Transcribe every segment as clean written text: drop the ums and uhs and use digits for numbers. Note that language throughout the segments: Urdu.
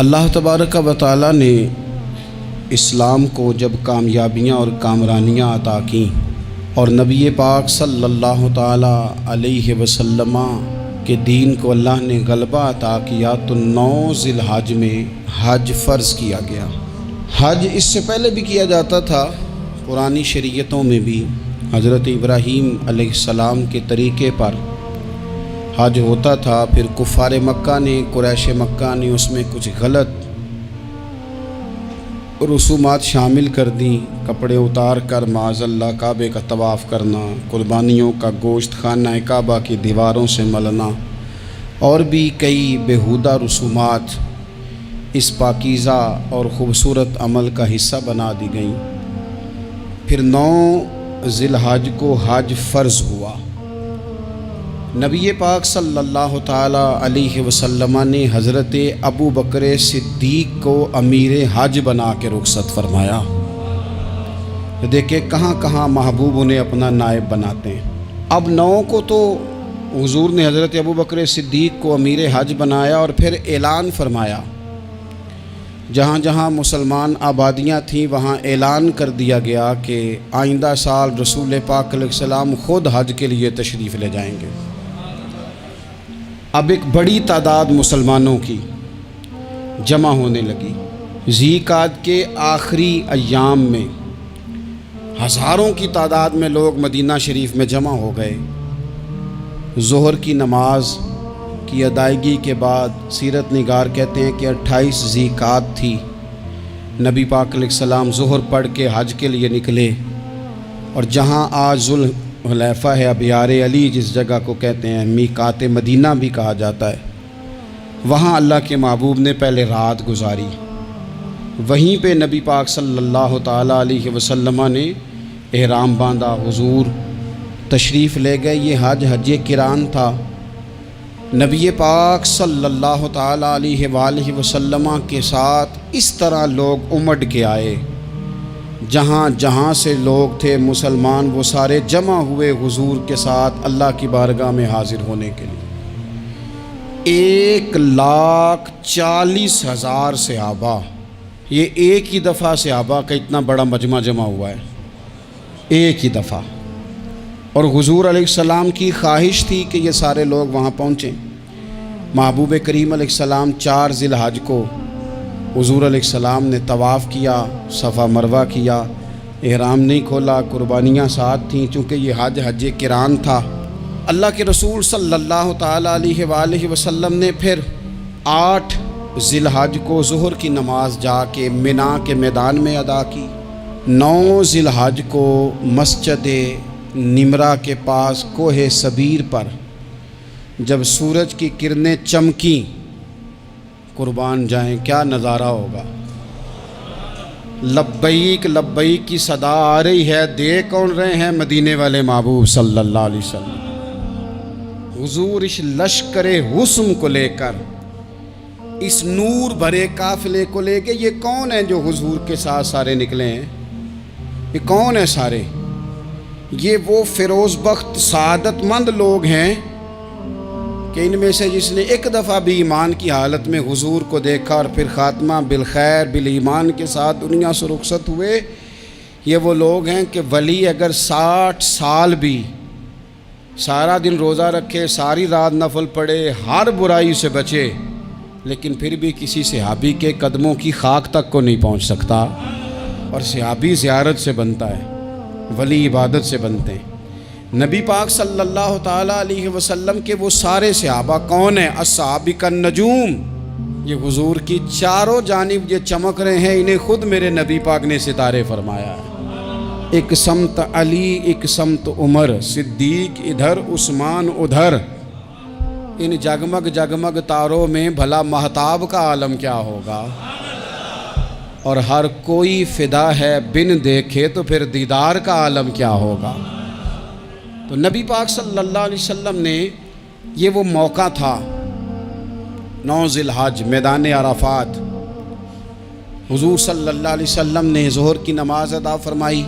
اللہ تبارک و تعالی نے اسلام کو جب کامیابیاں اور کامرانیاں عطا کیں اور نبی پاک صلی اللہ تعالی علیہ وسلم کے دین کو اللہ نے غلبہ عطا کیا تو 9 ذی الحج میں حج فرض کیا گیا۔ حج اس سے پہلے بھی کیا جاتا تھا، پرانی شریعتوں میں بھی حضرت ابراہیم علیہ السلام کے طریقے پر حج ہوتا تھا، پھر کفار مکہ نے، قریش مکہ نے اس میں کچھ غلط رسومات شامل کر دیں، کپڑے اتار کر معاذ اللہ کعبے کا طواف کرنا، قربانیوں کا گوشت خانہ کعبہ کی دیواروں سے ملنا اور بھی کئی بیہودہ رسومات اس پاکیزہ اور خوبصورت عمل کا حصہ بنا دی گئیں۔ پھر 9 ذی الحج کو حج فرض ہوا۔ نبی پاک صلی اللہ تعالی علیہ وسلم نے حضرت ابو بکر صدیق کو امیر حج بنا کے رخصت فرمایا۔ دیکھیں کہاں کہاں محبوب انہیں اپنا نائب بناتے ہیں۔ اب 9 کو تو حضور نے حضرت ابو بکر صدیق کو امیر حج بنایا اور پھر اعلان فرمایا، جہاں جہاں مسلمان آبادیاں تھیں وہاں اعلان کر دیا گیا کہ آئندہ سال رسول پاک علیہ السلام خود حج کے لیے تشریف لے جائیں گے۔ اب ایک بڑی تعداد مسلمانوں کی جمع ہونے لگی۔ ذی القعدہ کے آخری ایام میں ہزاروں کی تعداد میں لوگ مدینہ شریف میں جمع ہو گئے۔ ظہر کی نماز کی ادائیگی کے بعد سیرت نگار کہتے ہیں کہ 28 ذی القعدہ تھی، نبی پاک علیہ السلام ظہر پڑھ کے حج کے لیے نکلے، اور جہاں آج ذوالحلیفہ ہے، ابیار علی جس جگہ کو کہتے ہیں، میقات مدینہ بھی کہا جاتا ہے، وہاں اللہ کے محبوب نے پہلے رات گزاری۔ وہیں پہ نبی پاک صلی اللہ تعالی علیہ وسلم نے احرام باندھا، حضور تشریف لے گئے۔ یہ حج قران تھا۔ نبی پاک صلی اللہ تعالی علیہ وآلہ وسلم کے ساتھ اس طرح لوگ امڈ کے آئے، جہاں جہاں سے لوگ تھے مسلمان وہ سارے جمع ہوئے حضور کے ساتھ اللہ کی بارگاہ میں حاضر ہونے کے لیے۔ 1,40,000 صحابہ، یہ ایک ہی دفعہ صحابہ کا اتنا بڑا مجمع جمع ہوا ہے، ایک ہی دفعہ۔ اور حضور علیہ السلام کی خواہش تھی کہ یہ سارے لوگ وہاں پہنچیں۔ محبوب کریم علیہ السلام 4 ذی الحج کو حضور علیہ السلام نے طواف کیا، صفا مروہ کیا، احرام نہیں کھولا، قربانیاں ساتھ تھیں، چونکہ یہ حج قران تھا۔ اللہ کے رسول صلی اللہ تعالی علیہ وآلہ وسلم نے پھر 8 ذی الحج کو ظہر کی نماز جا کے منا کے میدان میں ادا کی۔ 9 ذی الحج کو مسجد نمرہ کے پاس کوہ صبیر پر جب سورج کی کرنیں چمکیں، قربان جائیں کیا نظارہ ہوگا۔ لبیک لبیک کی صدا آ رہی ہے، دیکھ کون رہے ہیں؟ مدینے والے محبوب صلی اللہ علیہ وسلم۔ حضور اس لشکر حسن کو لے کر، اس نور بھرے قافلے کو لے کے، یہ کون ہیں جو حضور کے ساتھ سارے نکلے ہیں؟ یہ کون ہیں سارے؟ یہ وہ فیروز بخت سعادت مند لوگ ہیں کہ ان میں سے جس نے ایک دفعہ بھی ایمان کی حالت میں حضور کو دیکھا اور پھر خاتمہ بالخیر بالایمان کے ساتھ دنیا سے رخصت ہوئے، یہ وہ لوگ ہیں کہ ولی اگر 60 سال بھی سارا دن روزہ رکھے، ساری رات نفل پڑھے، ہر برائی سے بچے، لیکن پھر بھی کسی صحابی کے قدموں کی خاک تک کو نہیں پہنچ سکتا۔ اور صحابی زیارت سے بنتا ہے، ولی عبادت سے بنتے ہیں۔ نبی پاک صلی اللہ تعالی علیہ وسلم کے وہ سارے صحابہ کون ہیں؟ الصحابہ النجوم، یہ حضور کی چاروں جانب یہ چمک رہے ہیں، انہیں خود میرے نبی پاک نے ستارے فرمایا ہے۔ ایک سمت علی، ایک سمت عمر، صدیق ادھر، عثمان ادھر۔ ان جگمگ جگمگ تاروں میں بھلا مہتاب کا عالم کیا ہوگا؟ اور ہر کوئی فدا ہے بن دیکھے تو پھر دیدار کا عالم کیا ہوگا؟ تو نبی پاک صلی اللہ علیہ وسلم نے یہ وہ موقع تھا، 9 ذی الحج میدان عرفات، حضور صلی اللہ علیہ وسلم نے ظہر کی نماز ادا فرمائی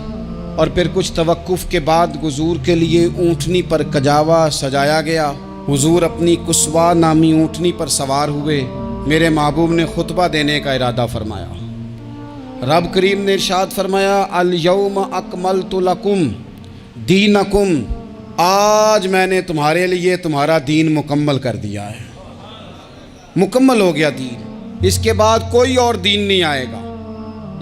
اور پھر کچھ توقف کے بعد حضور کے لیے اونٹنی پر کجاوا سجایا گیا۔ حضور اپنی کسوا نامی اونٹنی پر سوار ہوئے، میرے محبوب نے خطبہ دینے کا ارادہ فرمایا۔ رب کریم نے ارشاد فرمایا الیوم اکملت لکم دینکم، آج میں نے تمہارے لیے تمہارا دین مکمل کر دیا ہے، مکمل ہو گیا دین، اس کے بعد کوئی اور دین نہیں آئے گا۔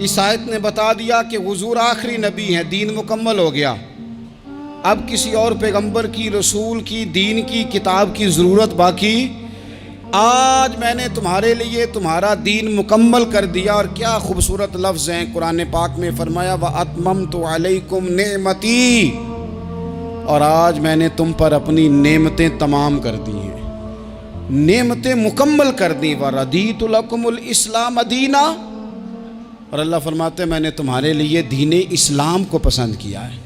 اس آیت نے بتا دیا کہ حضور آخری نبی ہیں، دین مکمل ہو گیا، اب کسی اور پیغمبر کی، رسول کی، دین کی، کتاب کی ضرورت باقی۔ آج میں نے تمہارے لیے تمہارا دین مکمل کر دیا۔ اور کیا خوبصورت لفظ ہیں، قرآن پاک میں فرمایا وَأَتْمَمْتُ عَلَيْكُمْ نِعْمَتِي، اور آج میں نے تم پر اپنی نعمتیں تمام کر دی ہیں، نعمتیں مکمل کر دی۔ وَرَضِيتُ لَكُمُ الْإِسْلَامَ دِينًا، اور اللہ فرماتے ہیں میں نے تمہارے لیے دین اسلام کو پسند کیا ہے،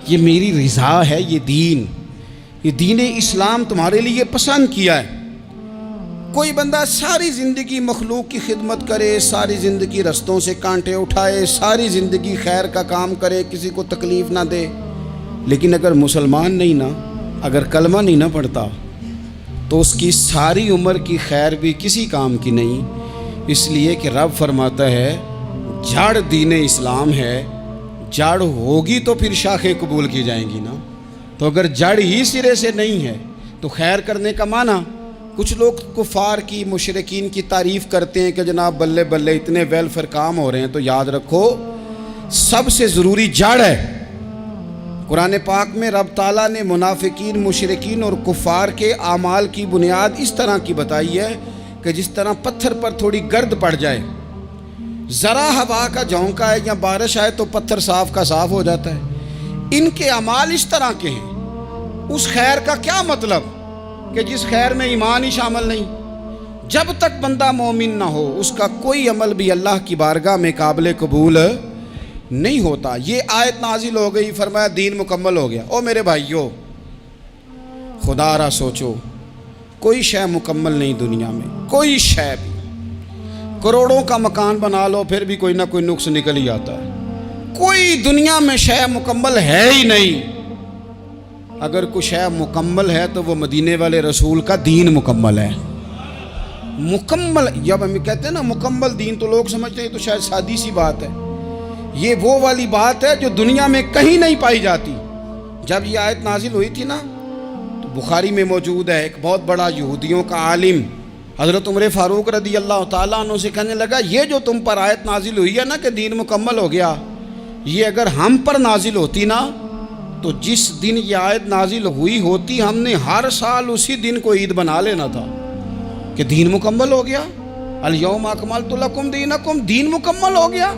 یہ میری رضا ہے، یہ دین اسلام تمہارے لیے پسند کیا ہے۔ کوئی بندہ ساری زندگی مخلوق کی خدمت کرے، ساری زندگی رستوں سے کانٹے اٹھائے، ساری زندگی خیر کا کام کرے، کسی کو تکلیف نہ دے، لیکن اگر مسلمان نہیں نا، اگر کلمہ نہیں نہ پڑھتا، تو اس کی ساری عمر کی خیر بھی کسی کام کی نہیں۔ اس لیے کہ رب فرماتا ہے جڑ دین اسلام ہے، جڑ ہوگی تو پھر شاخیں قبول کی جائیں گی نا، تو اگر جڑ ہی سرے سے نہیں ہے تو خیر کرنے کا معنی۔ کچھ لوگ کفار کی، مشرکین کی تعریف کرتے ہیں کہ جناب بلے بلے اتنے ویلفیئر کام ہو رہے ہیں، تو یاد رکھو سب سے ضروری جڑ ہے۔ قرآن پاک میں رب تعالیٰ نے منافقین، مشرکین اور کفار کے اعمال کی بنیاد اس طرح کی بتائی ہے کہ جس طرح پتھر پر تھوڑی گرد پڑ جائے، ذرا ہوا کا جھونکا ہے یا بارش آئے تو پتھر صاف کا صاف ہو جاتا ہے۔ ان کے اعمال اس طرح کے ہیں۔ اس خیر کا کیا مطلب کہ جس خیر میں ایمان ہی شامل نہیں؟ جب تک بندہ مومن نہ ہو اس کا کوئی عمل بھی اللہ کی بارگاہ میں قابل قبول نہیں ہوتا۔ یہ آیت نازل ہو گئی، فرمایا دین مکمل ہو گیا۔ او میرے بھائیو، خدا را سوچو، کوئی شے مکمل نہیں دنیا میں، کوئی شے بھی۔ کروڑوں کا مکان بنا لو پھر بھی کوئی نہ کوئی نقص نکل ہی آتا ہے۔ کوئی دنیا میں شے مکمل ہے ہی نہیں۔ اگر کوئی شے مکمل ہے تو وہ مدینے والے رسول کا دین مکمل ہے۔ مکمل، جب ہم کہتے ہیں نا مکمل دین، تو لوگ سمجھتے ہیں تو شاید سادی سی بات ہے۔ یہ وہ والی بات ہے جو دنیا میں کہیں نہیں پائی جاتی۔ جب یہ آیت نازل ہوئی تھی نا، تو بخاری میں موجود ہے، ایک بہت بڑا یہودیوں کا عالم حضرت عمر فاروق رضی اللہ تعالیٰ عنہ سے کہنے لگا یہ جو تم پر آیت نازل ہوئی ہے نا کہ دین مکمل ہو گیا، یہ اگر ہم پر نازل ہوتی نا تو جس دن یہ آیت نازل ہوئی ہوتی ہم نے ہر سال اسی دن کو عید بنا لینا تھا کہ دین مکمل ہو گیا۔ الیوم اکملت لکم دینکم، دین مکمل ہو گیا،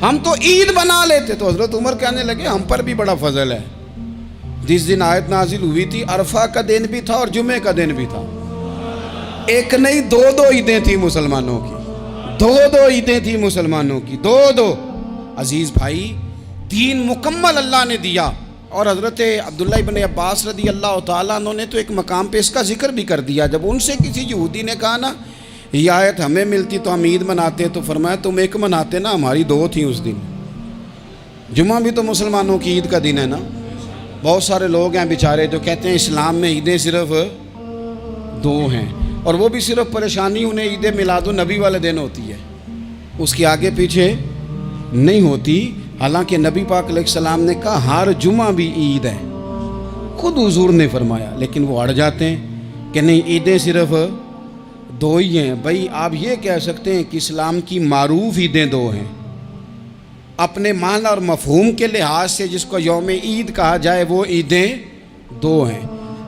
ہم تو عید بنا لیتے۔ تو حضرت عمر کہنے لگے ہم پر بھی بڑا فضل ہے، جس دن آیت نازل ہوئی تھی عرفہ کا دن بھی تھا اور جمعے کا دن بھی تھا، ایک نہیں دو عیدیں تھیں مسلمانوں کی، دو عیدیں تھیں مسلمانوں کی، دو۔ عزیز بھائی، دین مکمل اللہ نے دیا۔ اور حضرت عبداللہ ابن عباس رضی اللہ تعالیٰ عنہ نے تو ایک مقام پہ اس کا ذکر بھی کر دیا۔ جب ان سے کسی یہودی نے کہا نا یہ آیت ہمیں ملتی تو ہم عید مناتے، تو فرمایا تم ایک مناتے نا، ہماری دو تھیں اس دن۔ جمعہ بھی تو مسلمانوں کی عید کا دن ہے نا۔ بہت سارے لوگ ہیں بیچارے جو کہتے ہیں اسلام میں عیدیں صرف دو ہیں، اور وہ بھی صرف پریشانی انہیں عید میلاد النبی والے دن ہوتی ہے، اس کے آگے پیچھے نہیں ہوتی۔ حالانکہ نبی پاک علیہ السلام نے کہا ہر جمعہ بھی عید ہے، خود حضور نے فرمایا، لیکن وہ اڑ جاتے ہیں کہ نہیں عیدیں صرف دو ہی ہیں۔ بھائی آپ یہ کہہ سکتے ہیں کہ اسلام کی معروف عیدیں دو ہیں، اپنے معنی اور مفہوم کے لحاظ سے جس کو یوم عید کہا جائے وہ عیدیں دو ہیں۔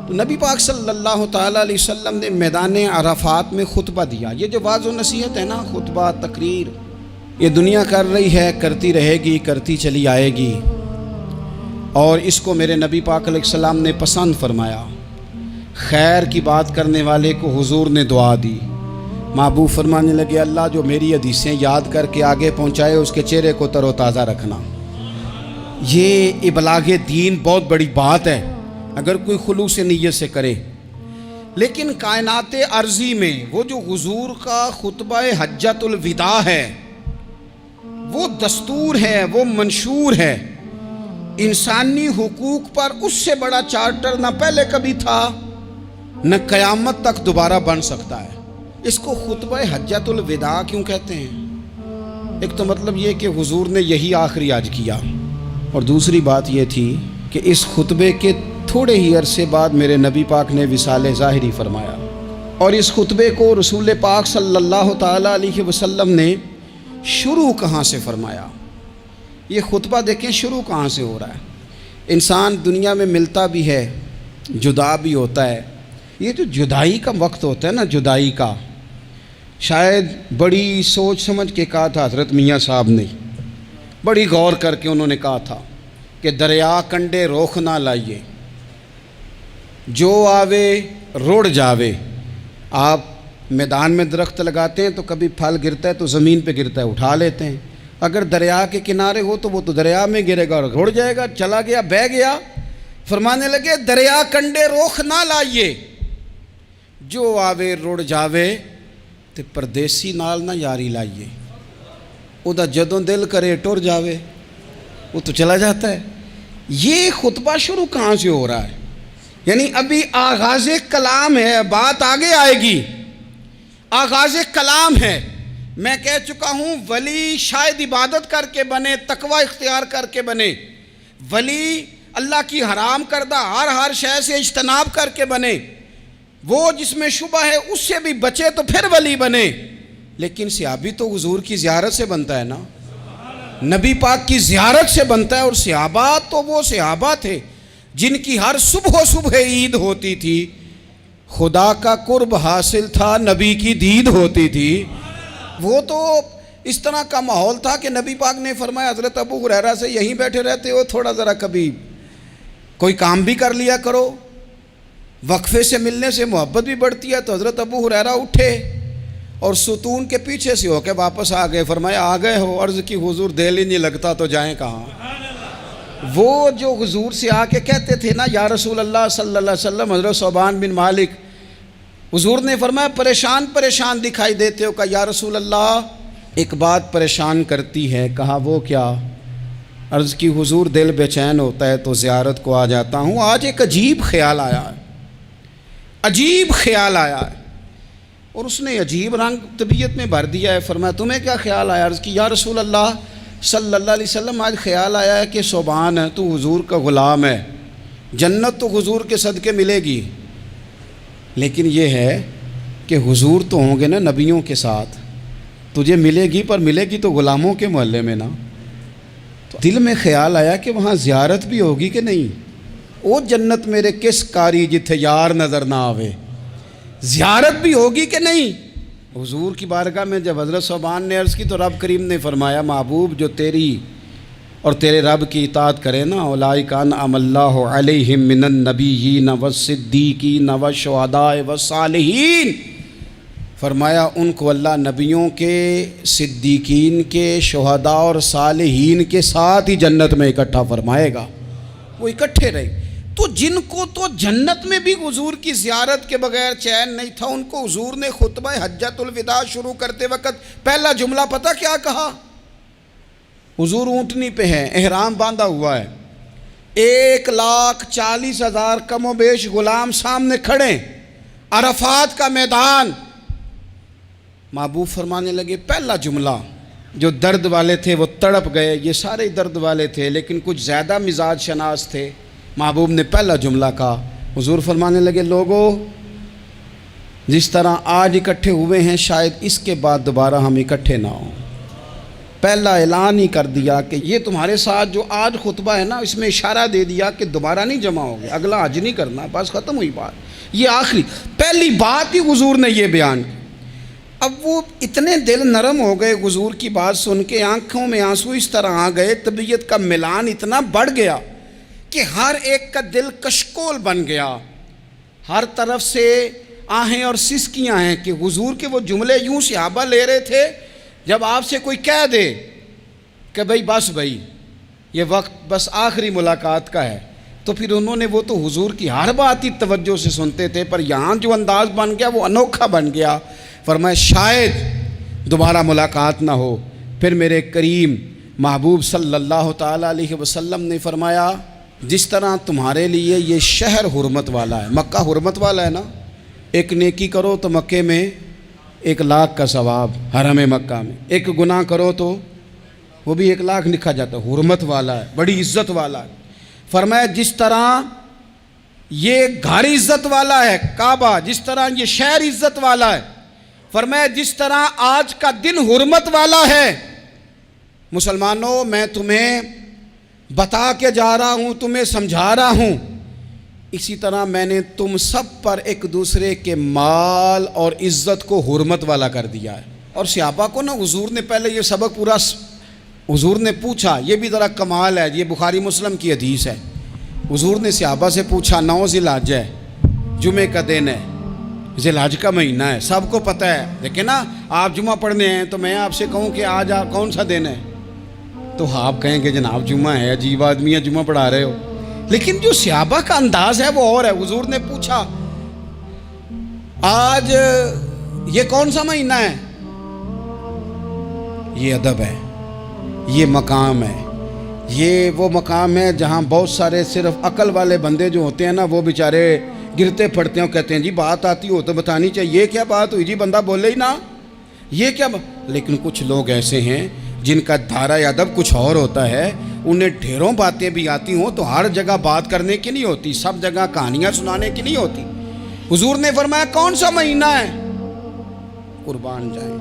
تو نبی پاک صلی اللہ تعالیٰ علیہ وسلم نے میدان عرفات میں خطبہ دیا۔ یہ جو واعظ و نصیحت ہے نا، خطبہ، تقریر، یہ دنیا کر رہی ہے، کرتی رہے گی، کرتی چلی آئے گی، اور اس کو میرے نبی پاک علیہ السلام نے پسند فرمایا۔ خیر کی بات کرنے والے کو حضور نے دعا دی۔ محبوب فرمانے لگے اللہ جو میری حدیثیں یاد کر کے آگے پہنچائے اس کے چہرے کو تر و تازہ رکھنا۔ یہ ابلاغ دین بہت بڑی بات ہے اگر کوئی خلوص نیت سے کرے۔ لیکن کائنات ارضی میں وہ جو حضور کا خطبہ حجۃ الوداع ہے، وہ دستور ہے، وہ منشور ہے۔ انسانی حقوق پر اس سے بڑا چارٹر نہ پہلے کبھی تھا، نہ قیامت تک دوبارہ بن سکتا ہے۔ اس کو خطبہ حجۃ الوداع کیوں کہتے ہیں؟ ایک تو مطلب یہ کہ حضور نے یہی آخری حج کیا، اور دوسری بات یہ تھی کہ اس خطبے کے تھوڑے ہی عرصے بعد میرے نبی پاک نے وصال ظاہری فرمایا، اور اس خطبے کو رسول پاک صلی اللہ تعالیٰ علیہ وسلم نے شروع کہاں سے فرمایا؟ یہ خطبہ دیکھیں شروع کہاں سے ہو رہا ہے۔ انسان دنیا میں ملتا بھی ہے، جدا بھی ہوتا ہے، یہ جو جدائی کا وقت ہوتا ہے نا، جدائی کا، شاید بڑی سوچ سمجھ کے کہا تھا حضرت میاں صاحب نے، بڑی غور کر کے انہوں نے کہا تھا کہ دریا کنڈے روخ نہ لائیے، جو آوے رڑ جاوے۔ آپ میدان میں درخت لگاتے ہیں تو کبھی پھل گرتا ہے تو زمین پہ گرتا ہے، اٹھا لیتے ہیں۔ اگر دریا کے کنارے ہو تو وہ تو دریا میں گرے گا اور رڑ جائے گا، چلا گیا، بہہ گیا۔ فرمانے لگے دریا کنڈے روخ نہ لائیے، جو آوے رڑ جاوے، تے پردیسی نال نہ یاری لائیے، او دا جدوں دل کرے ٹر جاوے، وہ تو چلا جاتا ہے۔ یہ خطبہ شروع کہاں سے ہو رہا ہے؟ یعنی ابھی آغاز کلام ہے، بات آگے آئے گی، آغاز کلام ہے۔ میں کہہ چکا ہوں ولی شاید عبادت کر کے بنے، تقوی اختیار کر کے بنے، ولی اللہ کی حرام کردہ ہر شے سے اجتناب کر کے بنے، وہ جس میں شبہ ہے اس سے بھی بچے تو پھر ولی بنے۔ لیکن صحابی تو حضور کی زیارت سے بنتا ہے نا، نبی پاک کی زیارت سے بنتا ہے، اور صحابہ تو وہ صحابہ تھے جن کی ہر صبح عید ہوتی تھی، خدا کا قرب حاصل تھا، نبی کی دید ہوتی تھی۔ وہ تو اس طرح کا ماحول تھا کہ نبی پاک نے فرمایا حضرت ابو ہریرہ سے یہیں بیٹھے رہتے ہو، تھوڑا ذرا کبھی کوئی کام بھی کر لیا کرو، وقفے سے ملنے سے محبت بھی بڑھتی ہے۔ تو حضرت ابو ہریرہ اٹھے اور ستون کے پیچھے سے ہو کے واپس آ گئے۔ فرمایا آ گئے ہو؟ عرض کی حضور دل ہی نہیں لگتا تو جائیں کہاں۔ وہ جو حضور سے آ کے کہتے تھے نا یا رسول اللہ صلی اللہ علیہ وسلم، حضرت ثوبان بن مالک، حضور نے فرمایا پریشان دکھائی دیتے ہو؟ کہا یا رسول اللہ ایک بات پریشان کرتی ہے۔ کہا وہ کیا؟ عرض کی حضور دل بے چین ہوتا ہے تو زیارت کو آ جاتا ہوں، آج ایک عجیب خیال آیا ہے، عجیب خیال آیا ہے، اور اس نے عجیب رنگ طبیعت میں بھر دیا ہے۔ فرمایا تمہیں کیا خیال آیا؟ عرض کی یا رسول اللہ صلی اللہ علیہ وسلم آج خیال آیا ہے کہ ثوبان ہے، تو حضور کا غلام ہے، جنت تو حضور کے صدقے ملے گی، لیکن یہ ہے کہ حضور تو ہوں گے نا نبیوں کے ساتھ، تجھے ملے گی، پر ملے گی تو غلاموں کے محلے میں نا۔ تو دل میں خیال آیا کہ وہاں زیارت بھی ہوگی کہ نہیں؟ او جنت میرے کس کاری جتھے یار نظر نہ آوے، زیارت بھی ہوگی کہ نہیں؟ حضور کی بارگاہ میں جب حضرت ثوبان نے عرض کی تو رب کریم نے فرمایا محبوب جو تیری اور تیرے رب کی اطاعت کرے نا، اولئک انعم اللہ علیہم من النبیین والصدیقین والشہداء والصالحین، فرمایا ان کو اللہ نبیوں کے، صدیقین کے، شہداء اور صالحین کے ساتھ ہی جنت میں اکٹھا فرمائے گا، وہ اکٹھے رہے۔ تو جن کو تو جنت میں بھی حضور کی زیارت کے بغیر چین نہیں تھا، ان کو حضور نے خطبہ حجۃ الوداع شروع کرتے وقت پہلا جملہ پتہ کیا کہا؟ حضور اونٹنی پہ ہیں، احرام باندھا ہوا ہے، 1,40,000 کم و بیش غلام سامنے کھڑے، عرفات کا میدان۔ محبوب فرمانے لگے پہلا جملہ، جو درد والے تھے وہ تڑپ گئے، یہ سارے درد والے تھے لیکن کچھ زیادہ مزاج شناس تھے۔ محبوب نے پہلا جملہ کہا، حضور فرمانے لگے لوگو جس طرح آج اکٹھے ہوئے ہیں شاید اس کے بعد دوبارہ ہم اکٹھے نہ ہوں۔ پہلا اعلان ہی کر دیا کہ یہ تمہارے ساتھ جو آج خطبہ ہے نا، اس میں اشارہ دے دیا کہ دوبارہ نہیں جمع ہوگے، اگلا حج نہیں کرنا، بس ختم ہوئی بات، یہ آخری پہلی بات ہی حضور نے یہ بیان کی۔ اب وہ اتنے دل نرم ہو گئے حضور کی بات سن کے، آنکھوں میں آنسو اس طرح آ گئے، طبیعت کا میلان اتنا بڑھ گیا کہ ہر ایک کا دل کشکول بن گیا، ہر طرف سے آہیں اور سسکیاں ہیں کہ حضور کے وہ جملے یوں صحابہ لے رہے تھے جب آپ سے کوئی کہہ دے کہ بھائی یہ وقت بس آخری ملاقات کا ہے، تو پھر انہوں نے وہ تو حضور کی ہر بات ہی توجہ سے سنتے تھے، پر یہاں جو انداز بن گیا وہ انوکھا بن گیا۔ فرمایا شاید دوبارہ ملاقات نہ ہو۔ پھر میرے کریم محبوب صلی اللہ تعالیٰ علیہ وسلم نے فرمایا جس طرح تمہارے لیے یہ شہر حرمت والا ہے، مکہ حرمت والا ہے نا، ایک نیکی کرو تو مکے میں 1,00,000 کا ثواب حرم مکہ میں. ایک گناہ کرو تو وہ بھی 1,00,000 لکھا جاتا ہے. حرمت والا ہے, بڑی عزت والا ہے. فرمایا جس طرح یہ گھر عزت والا ہے کعبہ, جس طرح یہ شہر عزت والا ہے, فرمایا جس طرح آج کا دن حرمت والا ہے. مسلمانوں, میں تمہیں بتا کے جا رہا ہوں, تمہیں سمجھا رہا ہوں, اسی طرح میں نے تم سب پر ایک دوسرے کے مال اور عزت کو حرمت والا کر دیا ہے. اور صحابہ کو نا حضور نے پہلے یہ سبق پورا حضور نے پوچھا, یہ بھی ذرا کمال ہے, یہ بخاری مسلم کی حدیث ہے. حضور نے صحابہ سے پوچھا 9 ذی الحج ہے, جمعے کا دن ہے, ذی الحج کا مہینہ ہے, سب کو پتہ ہے. دیکھیں نا, آپ جمعہ پڑھنے ہیں تو میں آپ سے کہوں کہ آج کون سا دن ہے, تو آپ کہیں کہ جناب جمعہ ہے, عجیب آدمی ہے, جمعہ پڑھا رہے ہو. لیکن جو صحابہ کا انداز ہے وہ اور ہے. حضور نے پوچھا آج یہ کون سا مہینہ ہے, یہ ادب ہے, یہ مقام ہے, یہ وہ مقام ہے جہاں بہت سارے صرف عقل والے بندے جو ہوتے ہیں نا, وہ بیچارے گرتے پھڑتے ہیں اور کہتے ہیں جی بات آتی ہو تو بتانی چاہیے, یہ کیا بات ہوئی جی, بندہ بولے ہی نا, یہ کیا لیکن کچھ لوگ ایسے ہیں جن کا دھارہ ادب کچھ اور ہوتا ہے. انہیں ڈھیروں باتیں بھی آتی ہوں تو ہر جگہ بات کرنے کی نہیں ہوتی, سب جگہ کہانیاں سنانے کی نہیں ہوتی. حضور نے فرمایا کون سا مہینہ ہے, قربان جائیں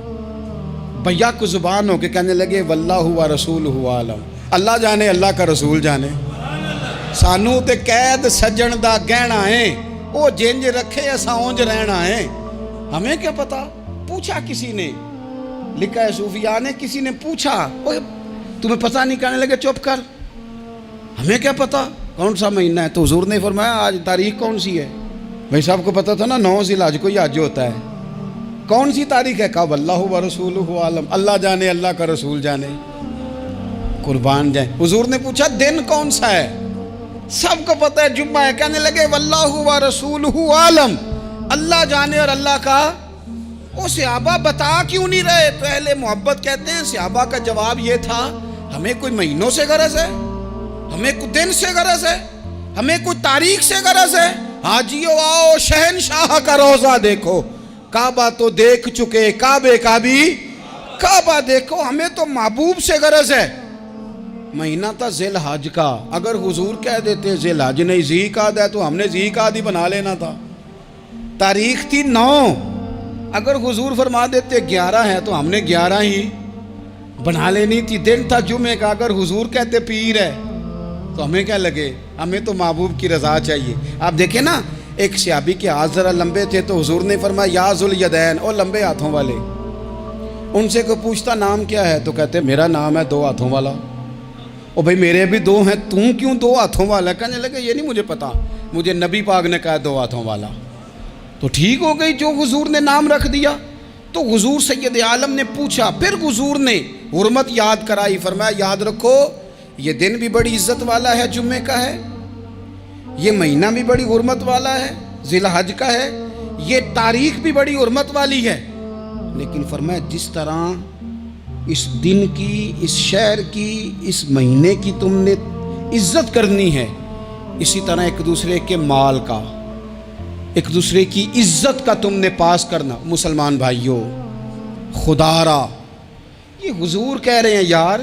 بھیا کو زبان ہو کے کہنے لگے واللہ و رسولہ عالم, اللہ جانے اللہ کا رسول جانے. سانو تے قید سجن دا گہنا ہے, او جنج رکھے اساں اونج رہنا ہے, ہمیں کیا پتا. پوچھا کسی نے, لکھا ہے صوفیاء نے, کسی نے پوچھا تمہیں پتہ نہیں, کہنے لگے چپ کر, ہمیں کیا پتا کون سا مہینہ ہے. تو حضور نے فرمایا آج تاریخ کون سی ہے. بھائی صاحب کو پتا تھا نا 9 ذی الحج کو یہ حج ہوتا ہے, کون سی تاریخ ہے, کہا واللہ و رسولہ عالم, اللہ جانے اللہ کا رسول جانے. قربان جائیں. حضور نے پوچھا دن کون سا ہے, سب کو پتا ہے جمعہ ہے, کہنے لگے واللہ و رسولہ عالم, اللہ جانے اور اللہ کا. وہ صحابہ بتا کیوں نہیں رہے, تو اہل محبت کہتے ہیں صحابہ کا جواب یہ تھا ہمیں کوئی مہینوں سے غرض ہے, ہمیں کوئی دن سے غرض ہے, ہمیں کوئی تاریخ سے غرض ہے. حاجیو آؤ شہنشاہ کا روضہ دیکھو, کعبہ تو دیکھ چکے, کعبے کا بھی کعبہ دیکھو, ہمیں تو محبوب سے غرض ہے. مہینہ تھا ذی الحج کا, اگر حضور کہہ دیتے ذی الحج نہیں ذی قعدہ ہے تو ہم نے ذی قعدہ ہی بنا لینا تھا. تاریخ تھی 9, اگر حضور فرما دیتے 11 ہے تو ہم نے 11 ہی بنا لینی تھی. دن تھا جمعے کا, اگر حضور کہتے پیر ہے تو ہمیں کیا لگے, ہمیں تو محبوب کی رضا چاہیے. آپ دیکھیں نا, ایک صحابی کے ہاتھ ذرا لمبے تھے تو حضور نے فرمایا یا ذوالیدین, او لمبے ہاتھوں والے. ان سے کوئی پوچھتا نام کیا ہے تو کہتے میرا نام ہے 2 ہاتھوں والا. او بھائی میرے بھی 2 ہیں, تم کیوں 2 ہاتھوں والا. کہنے لگے یہ نہیں مجھے پتا, مجھے نبی پاک نے کہا 2 ہاتھوں والا. تو ٹھیک ہو گئی جو حضور نے نام رکھ دیا. تو حضور سید عالم نے پوچھا, پھر حضور نے حرمت یاد کرائی. فرمایا یاد رکھو یہ دن بھی بڑی عزت والا ہے, جمعے کا ہے, یہ مہینہ بھی بڑی حرمت والا ہے, ذی الحج کا ہے, یہ تاریخ بھی بڑی حرمت والی ہے. لیکن فرمایا جس طرح اس دن کی, اس شہر کی, اس مہینے کی تم نے عزت کرنی ہے, اسی طرح ایک دوسرے کے مال کا, ایک دوسرے کی عزت کا تم نے پاس کرنا. مسلمان بھائیوں, خدا را یہ حضور کہہ رہے ہیں یار,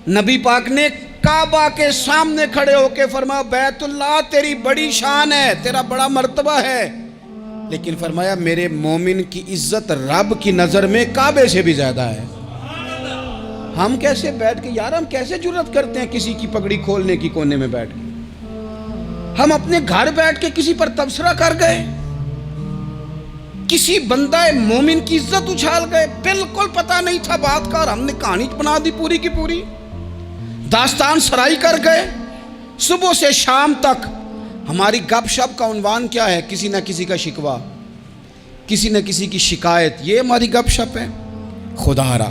نبی پاک نے کعبہ کے سامنے کھڑے ہو کے فرمایا بیت اللہ تیری بڑی شان ہے, تیرا بڑا مرتبہ ہے, لیکن فرمایا میرے مومن کی عزت رب کی نظر میں کعبے سے بھی زیادہ ہے. ہم کیسے بیٹھ کے یار, ہم کیسے جرأت کرتے ہیں کسی کی پگڑی کھولنے کی کونے میں بیٹھ کے, ہم اپنے گھر بیٹھ کے کسی پر تبصرہ کر گئے, کسی بندہ مومن کی عزت اچھال گئے, بالکل پتہ نہیں تھا بات کا اور ہم نے کہانی بنا دی پوری کی پوری, داستان سرائی کر گئے. صبح سے شام تک ہماری گپ شپ کا عنوان کیا ہے, کسی نہ کسی کا شکوہ, کسی نہ کسی کی شکایت, یہ ہماری گپ شپ ہے. خدا را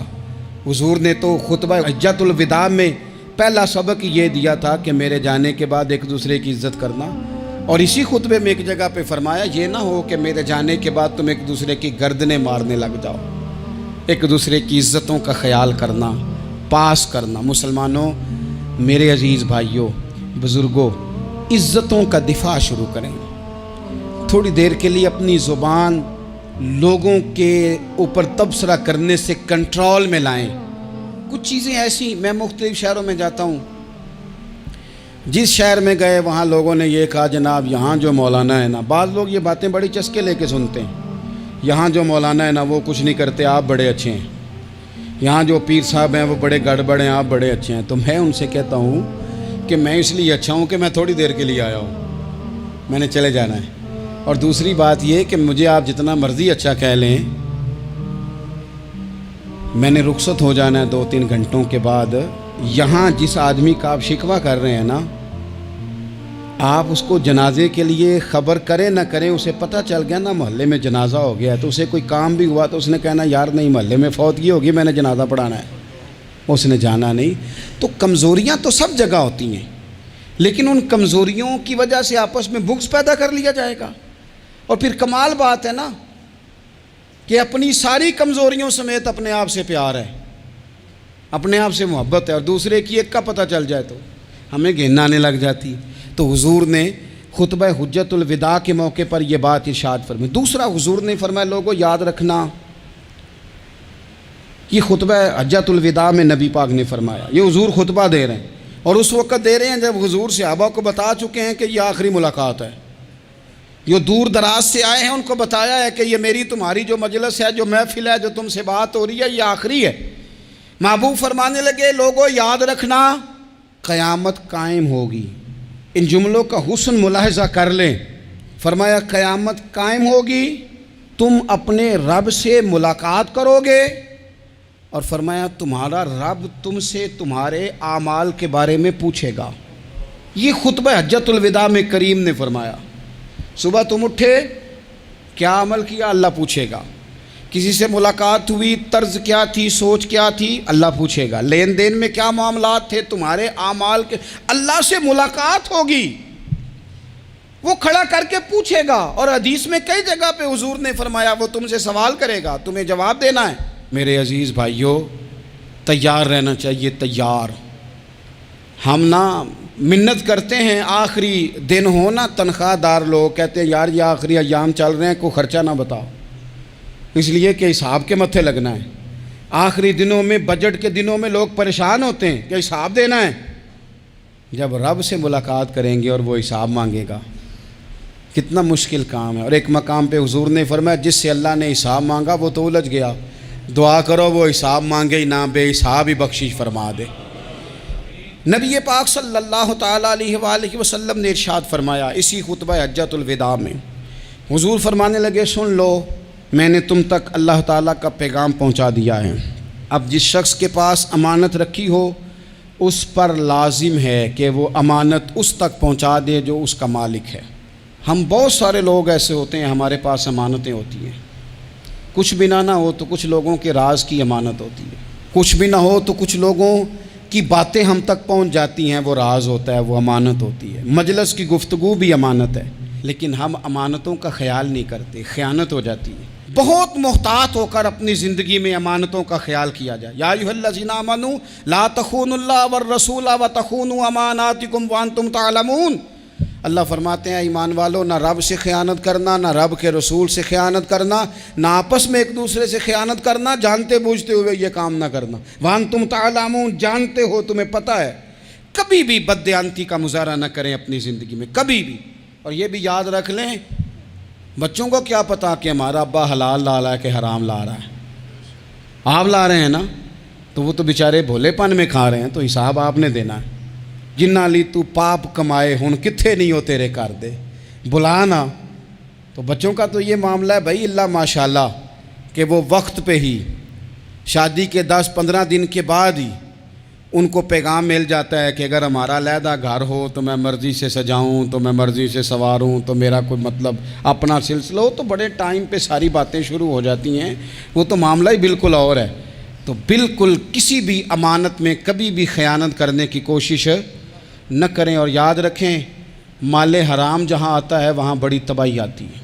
حضور نے تو خطبہ حجۃ الوداع میں پہلا سبق یہ دیا تھا کہ میرے جانے کے بعد ایک دوسرے کی عزت کرنا, اور اسی خطبے میں ایک جگہ پہ فرمایا یہ نہ ہو کہ میرے جانے کے بعد تم ایک دوسرے کی گردنیں مارنے لگ جاؤ, ایک دوسرے کی عزتوں کا خیال کرنا, پاس کرنا. مسلمانوں, میرے عزیز بھائیوں, بزرگوں, عزتوں کا دفاع شروع کریں. تھوڑی دیر کے لیے اپنی زبان لوگوں کے اوپر تبصرہ کرنے سے کنٹرول میں لائیں۔ کچھ چیزیں ایسی، میں مختلف شہروں میں جاتا ہوں، جس شہر میں گئے وہاں لوگوں نے یہ کہا جناب یہاں جو مولانا ہے نا، بعض لوگ یہ باتیں بڑی چسکے لے کے سنتے ہیں، یہاں جو مولانا ہے نا وہ کچھ نہیں کرتے، آپ بڑے اچھے ہیں، یہاں جو پیر صاحب ہیں وہ بڑے گڑبڑ ہیں، آپ بڑے اچھے ہیں۔ تو میں ان سے کہتا ہوں کہ میں اس لیے اچھا ہوں کہ میں تھوڑی دیر کے لیے آیا ہوں، میں نے چلے جانا ہے۔ اور دوسری بات یہ کہ مجھے آپ جتنا مرضی اچھا کہہ لیں، میں نے رخصت ہو جانا ہے 2-3 گھنٹوں کے بعد۔ یہاں جس آدمی کا آپ شکوہ کر رہے ہیں نا، آپ اس کو جنازے کے لیے خبر کریں نہ کریں، اسے پتہ چل گیا نا محلے میں جنازہ ہو گیا ہے، تو اسے کوئی کام بھی ہوا تو اس نے کہنا یار نہیں محلے میں فوتگی ہوگی، میں نے جنازہ پڑھانا ہے، اس نے جانا نہیں۔ تو کمزوریاں تو سب جگہ ہوتی ہیں، لیکن ان کمزوریوں کی وجہ سے آپس میں بغض پیدا کر لیا جائے گا۔ اور پھر کمال بات ہے نا کہ اپنی ساری کمزوریوں سمیت اپنے آپ سے پیار ہے، اپنے آپ سے محبت ہے، اور دوسرے کی ایک کا پتہ چل جائے تو ہمیں گھن آنے لگ جاتی۔ تو حضور نے خطبہ حجت الوداع کے موقع پر یہ بات ارشاد فرمائی۔ دوسرا حضور نے فرمایا لوگوں یاد رکھنا، یہ خطبہ حجت الوداع میں نبی پاک نے فرمایا، یہ حضور خطبہ دے رہے ہیں، اور اس وقت دے رہے ہیں جب حضور صحابہ کو بتا چکے ہیں کہ یہ آخری ملاقات ہے، جو دور دراز سے آئے ہیں ان کو بتایا ہے کہ یہ میری تمہاری جو مجلس ہے، جو محفل ہے، جو تم سے بات ہو رہی ہے، یہ آخری ہے۔ محبوب فرمانے لگے لوگوں یاد رکھنا قیامت قائم ہوگی۔ ان جملوں کا حسن ملاحظہ کر لیں۔ فرمایا قیامت قائم ہوگی، تم اپنے رب سے ملاقات کرو گے، اور فرمایا تمہارا رب تم سے تمہارے اعمال کے بارے میں پوچھے گا۔ یہ خطبہ حجت الوداع میں کریم نے فرمایا۔ صبح تم اٹھے، کیا عمل کیا، اللہ پوچھے گا۔ کسی سے ملاقات ہوئی، طرز کیا تھی، سوچ کیا تھی، اللہ پوچھے گا۔ لین دین میں کیا معاملات تھے، تمہارے اعمال کے، اللہ سے ملاقات ہوگی، وہ کھڑا کر کے پوچھے گا۔ اور حدیث میں کئی جگہ پہ حضور نے فرمایا وہ تم سے سوال کرے گا، تمہیں جواب دینا ہے۔ میرے عزیز بھائیوں، تیار رہنا چاہیے، تیار۔ ہم نا منت کرتے ہیں آخری دن ہو نا، تنخواہ دار لوگ کہتے ہیں یار یہ آخری ایام چل رہے ہیں، کوئی خرچہ نہ بتاؤ، اس لیے کہ حساب کے متھے لگنا ہے۔ آخری دنوں میں، بجٹ کے دنوں میں لوگ پریشان ہوتے ہیں کہ حساب دینا ہے۔ جب رب سے ملاقات کریں گے اور وہ حساب مانگے گا، کتنا مشکل کام ہے۔ اور ایک مقام پہ حضور نے فرمایا جس سے اللہ نے حساب مانگا وہ تو الجھ گیا، دعا کرو وہ حساب مانگے ہی نہ، بے حساب ہی بخشش فرما دے۔ نبی پاک صلی اللہ تعالیٰ علیہ وآلہ وسلم نے ارشاد فرمایا اسی خطبہ حجت الوداع میں، حضور فرمانے لگے سن لو، میں نے تم تک اللہ تعالیٰ کا پیغام پہنچا دیا ہے۔ اب جس شخص کے پاس امانت رکھی ہو اس پر لازم ہے کہ وہ امانت اس تک پہنچا دے جو اس کا مالک ہے۔ ہم بہت سارے لوگ ایسے ہوتے ہیں، ہمارے پاس امانتیں ہوتی ہیں، کچھ بھی نہ ہو تو کچھ لوگوں کے راز کی امانت ہوتی ہے، کچھ بھی نہ ہو تو کچھ لوگوں کی باتیں ہم تک پہنچ جاتی ہیں، وہ راز ہوتا ہے، وہ امانت ہوتی ہے۔ مجلس کی گفتگو بھی امانت ہے، لیکن ہم امانتوں کا خیال نہیں کرتے، خیانت ہو جاتی ہے۔ بہت محتاط ہو کر اپنی زندگی میں امانتوں کا خیال کیا جائے۔ یا ایھا الذین آمنوا لا تخونوا اللہ والرسول وتخونوا اماناتکم وانتم تعلمون۔ اللہ فرماتے ہیں ایمان والو، نہ رب سے خیانت کرنا، نہ رب کے رسول سے خیانت کرنا، نہ آپس میں ایک دوسرے سے خیانت کرنا، جانتے بوجھتے ہوئے یہ کام نہ کرنا۔ وانتم تعلمون، جانتے ہو، تمہیں پتہ ہے۔ کبھی بھی بددیانتی کا مظاہرہ نہ کریں اپنی زندگی میں، کبھی بھی۔ اور یہ بھی یاد رکھ لیں، بچوں کو کیا پتا کہ ہمارا ابا حلال لا رہا ہے کہ حرام لا رہا ہے، آپ لا رہے ہیں نا، تو وہ تو بیچارے بھولے پن میں کھا رہے ہیں، تو حساب آپ نے دینا ہے۔ جنہ لی تو پاپ کمائے ہن کتھے نہیں ہو تیرے کر دے، بلا نا۔ تو بچوں کا تو یہ معاملہ ہے بھائی، اللہ ماشاءاللہ کہ وہ وقت پہ ہی، شادی کے 10-15 دن کے بعد ہی ان کو پیغام مل جاتا ہے کہ اگر ہمارا علیحدہ گھر ہو تو میں مرضی سے سجاؤں، تو میں مرضی سے سنواروں، تو میرا کوئی مطلب اپنا سلسلہ ہو، تو بڑے ٹائم پہ ساری باتیں شروع ہو جاتی ہیں، وہ تو معاملہ ہی بالکل اور ہے۔ تو بالکل کسی بھی امانت میں کبھی بھی خیانت کرنے کی کوشش نہ کریں، اور یاد رکھیں مال حرام جہاں آتا ہے وہاں بڑی تباہی آتی ہے،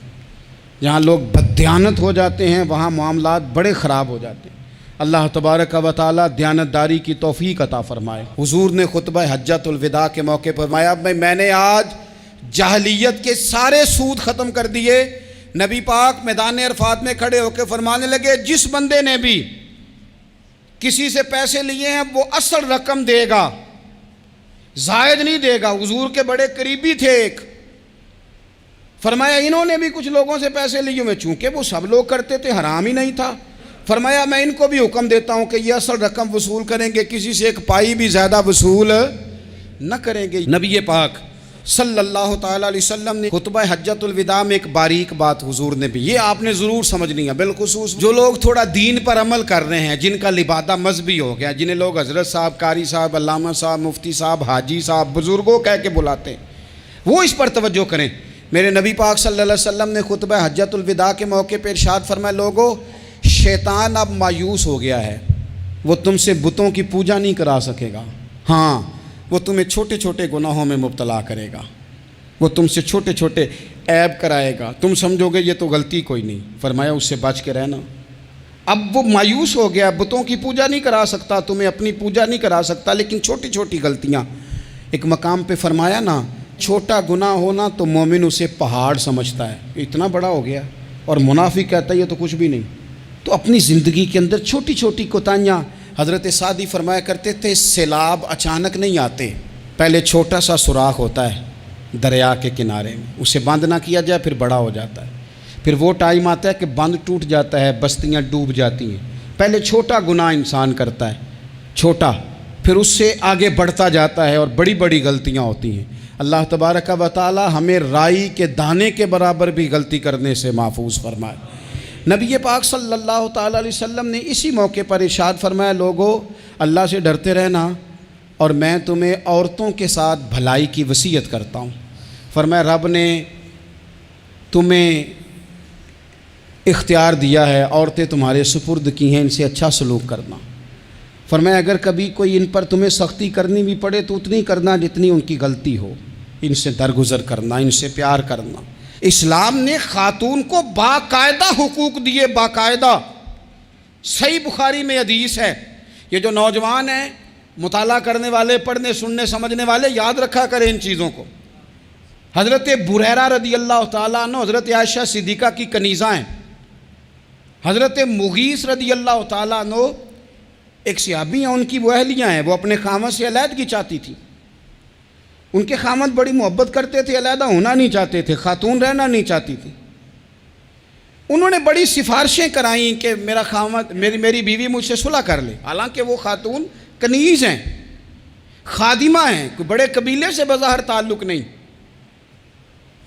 جہاں لوگ بددیانت ہو جاتے ہیں وہاں معاملات بڑے خراب ہو جاتے ہیں۔ اللہ تبارک و تعالیٰ دیانتداری کی توفیق عطا فرمائے۔ حضور نے خطبہ حجت الوداع کے موقع پر فرمایا میں نے آج جاہلیت کے سارے سود ختم کر دیے، نبی پاک میدان عرفات میں کھڑے ہو کے فرمانے لگے جس بندے نے بھی کسی سے پیسے لیے ہیں وہ اصل رقم دے گا، زائد نہیں دے گا۔ حضور کے بڑے قریبی تھے ایک، فرمایا انہوں نے بھی کچھ لوگوں سے پیسے لیے ہوئے، چونکہ وہ سب لوگ کرتے تھے، حرام ہی نہیں تھا، فرمایا میں ان کو بھی حکم دیتا ہوں کہ یہ اصل رقم وصول کریں گے، کسی سے ایک پائی بھی زیادہ وصول نہ کریں گے۔ نبی پاک صلی اللہ تعالیٰ علیہ وسلم نے خطبہ حجۃ الوداع میں ایک باریک بات حضور نے بھی، یہ آپ نے ضرور سمجھنی ہے، بالخصوص جو لوگ تھوڑا دین پر عمل کر رہے ہیں، جن کا لبادہ مذہبی ہو گیا، جنہیں لوگ حضرت صاحب، قاری صاحب، علامہ صاحب، مفتی صاحب، حاجی صاحب، بزرگوں کہہ کے بلاتے ہیں، وہ اس پر توجہ کریں۔ میرے نبی پاک صلی اللہ علیہ وسلم نے خطبہ حجۃ الوداع کے موقع پہ ارشاد فرمایا، لوگوں شیطان اب مایوس ہو گیا ہے، وہ تم سے بتوں کی پوجا نہیں کرا سکے گا، ہاں وہ تمہیں چھوٹے چھوٹے گناہوں میں مبتلا کرے گا، وہ تم سے چھوٹے چھوٹے عیب کرائے گا، تم سمجھو گے یہ تو غلطی کوئی نہیں، فرمایا اس سے بچ کے رہنا۔ اب وہ مایوس ہو گیا، بتوں کی پوجا نہیں کرا سکتا، تمہیں اپنی پوجا نہیں کرا سکتا، لیکن چھوٹی چھوٹی غلطیاں، ایک مقام پہ فرمایا نا، چھوٹا گناہ ہونا تو مومن اسے پہاڑ سمجھتا ہے، اتنا بڑا ہو گیا، اور منافق کہتا ہے یہ تو کچھ بھی نہیں۔ تو اپنی زندگی کے اندر چھوٹی چھوٹی کوتاہیاں، حضرت سعدی فرمایا کرتے تھے سیلاب اچانک نہیں آتے، پہلے چھوٹا سا سوراخ ہوتا ہے دریا کے کنارے میں، اسے بند نہ کیا جائے پھر بڑا ہو جاتا ہے، پھر وہ ٹائم آتا ہے کہ بند ٹوٹ جاتا ہے، بستیاں ڈوب جاتی ہیں۔ پہلے چھوٹا گناہ انسان کرتا ہے، چھوٹا، پھر اس سے آگے بڑھتا جاتا ہے اور بڑی بڑی غلطیاں ہوتی ہیں۔ اللہ تبارک و تعالی ہمیں رائی کے دانے کے برابر بھی غلطی کرنے سے محفوظ فرمائے۔ نبی پاک صلی اللہ تعالیٰ علیہ وسلم نے اسی موقع پر ارشاد فرمایا، لوگو اللہ سے ڈرتے رہنا، اور میں تمہیں عورتوں کے ساتھ بھلائی کی وصیت کرتا ہوں۔ فرمایا رب نے تمہیں اختیار دیا ہے، عورتیں تمہارے سپرد کی ہیں، ان سے اچھا سلوک کرنا۔ فرمایا اگر کبھی کوئی ان پر تمہیں سختی کرنی بھی پڑے تو اتنی کرنا جتنی ان کی غلطی ہو، ان سے درگزر کرنا، ان سے پیار کرنا۔ اسلام نے خاتون کو باقاعدہ حقوق دیے، باقاعدہ، صحیح بخاری میں حدیث ہے۔ یہ جو نوجوان ہیں، مطالعہ کرنے والے، پڑھنے سننے سمجھنے والے، یاد رکھا کریں ان چیزوں کو۔ حضرت بریرہ رضی اللہ تعالیٰ عنہ حضرت عائشہ صدیقہ کی کنیزہ ہیں، حضرت مغیث رضی اللہ تعالیٰ عنہ ایک صحابی ہیں، ان کی وہ اہلیہ ہیں، وہ اپنے خامد سے علیحدگی چاہتی تھی، ان کے خامد بڑی محبت کرتے تھے، علیحدہ ہونا نہیں چاہتے تھے، خاتون رہنا نہیں چاہتی تھی۔ انہوں نے بڑی سفارشیں کرائیں کہ میرا خامد، میری بیوی مجھ سے صلح کر لے، حالانکہ وہ خاتون کنیز ہیں، خادمہ ہیں، کوئی بڑے قبیلے سے بظاہر تعلق نہیں۔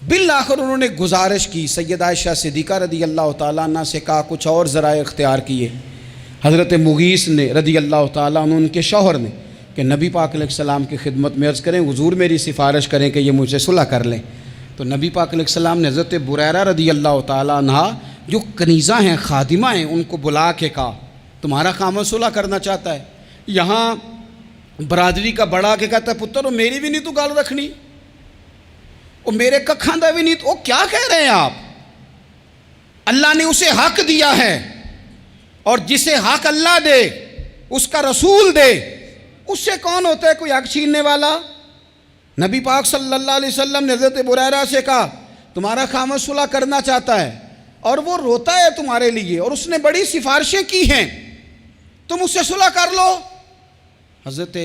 بالآخر انہوں نے گزارش کی، سیدہ عائشہ صدیقہ رضی اللہ تعالیٰ عنہ سے کہا، کچھ اور ذرائع اختیار کیے۔ حضرت مغیث نے رضی اللہ تعالیٰ عنہ، ان کے شوہر نے، کہ نبی پاک علیہ السلام کی خدمت میں عرض کریں، حضور میری سفارش کریں کہ یہ مجھ سے صلح کر لیں۔ تو نبی پاک علیہ السلام نے حضرت بریرہ رضی اللہ تعالیٰ عنہ جو کنیزہ ہیں، خادمہ ہیں، ان کو بلا کے کہا تمہارا خامد صلح کرنا چاہتا ہے۔ یہاں برادری کا بڑا کے کہتا ہے پتر وہ میری بھی نہیں تو گال رکھنی، وہ میرے ککھاں دا بھی نہیں تو، وہ کیا کہہ رہے ہیں آپ؟ اللہ نے اسے حق دیا ہے، اور جسے حق اللہ دے اس کا رسول دے، اس سے کون ہوتا ہے کوئی حق چھیننے والا؟ نبی پاک صلی اللہ علیہ وسلم نے حضرت بریرہ سے کہا تمہارا خامد صلح کرنا چاہتا ہے اور وہ روتا ہے تمہارے لیے، اور اس نے بڑی سفارشیں کی ہیں، تم اس سے صلح کر لو۔ حضرت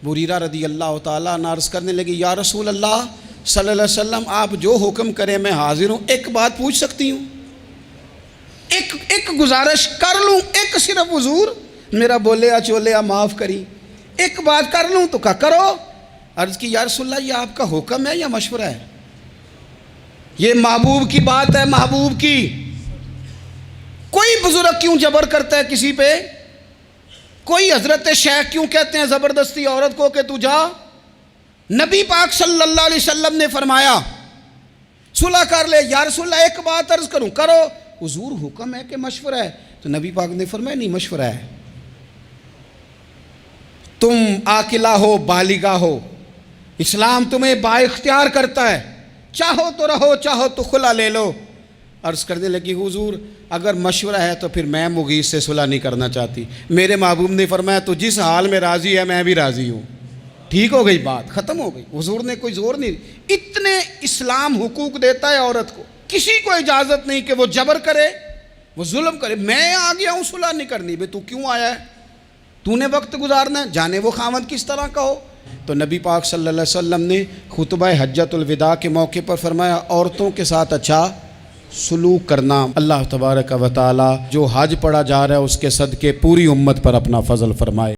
بریرہ رضی اللہ تعالیٰ عنہ عرض کرنے لگی، یا رسول اللہ صلی اللہ علیہ وسلم آپ جو حکم کریں میں حاضر ہوں، ایک بات پوچھ سکتی ہوں؟ ایک گزارش کر لوں؟ ایک صرف حضور میرا بولیا چولیا معاف کری، ایک بات کر لوں؟ تو کہا کرو۔ عرض کی یا رسول اللہ یہ آپ کا حکم ہے یا مشورہ ہے؟ یہ محبوب کی بات ہے، محبوب کی۔ کوئی بزرگ کیوں جبر کرتا ہے کسی پہ؟ کوئی حضرت شیخ کیوں کہتے ہیں زبردستی عورت کو کہ تو جا؟ نبی پاک صلی اللہ علیہ وسلم نے فرمایا صلح کر لے۔ یا رسول اللہ ایک بات عرض کروں؟ کرو۔ حضور حکم ہے کہ مشورہ ہے؟ تو نبی پاک نے فرمایا نہیں، مشورہ ہے۔ تم عاقلہ ہو، بالغہ ہو، اسلام تمہیں با اختیار کرتا ہے، چاہو تو رہو، چاہو تو خلا لے لو۔ عرض کرنے لگی حضور اگر مشورہ ہے تو پھر میں مغیث سے صلح نہیں کرنا چاہتی۔ میرے محبوب نے فرمایا تو جس حال میں راضی ہے میں بھی راضی ہوں۔ ٹھیک ہو گئی بات، ختم ہو گئی۔ حضور نے کوئی زور نہیں، اتنے اسلام حقوق دیتا ہے عورت کو۔ کسی کو اجازت نہیں کہ وہ جبر کرے، وہ ظلم کرے۔ میں آ گیا ہوں صلح نہیں کرنی، بے تو کیوں آیا ہے؟ تو نے وقت گزارنا ہے، جانے وہ خاوند کس طرح کا ہو۔ تو نبی پاک صلی اللہ علیہ وسلم نے خطبہ حجۃ الوداع کے موقع پر فرمایا عورتوں کے ساتھ اچھا سلوک کرنا۔ اللہ تبارک و تعالی جو حج پڑھا جا رہا ہے اس کے صدقے پوری امت پر اپنا فضل فرمائے۔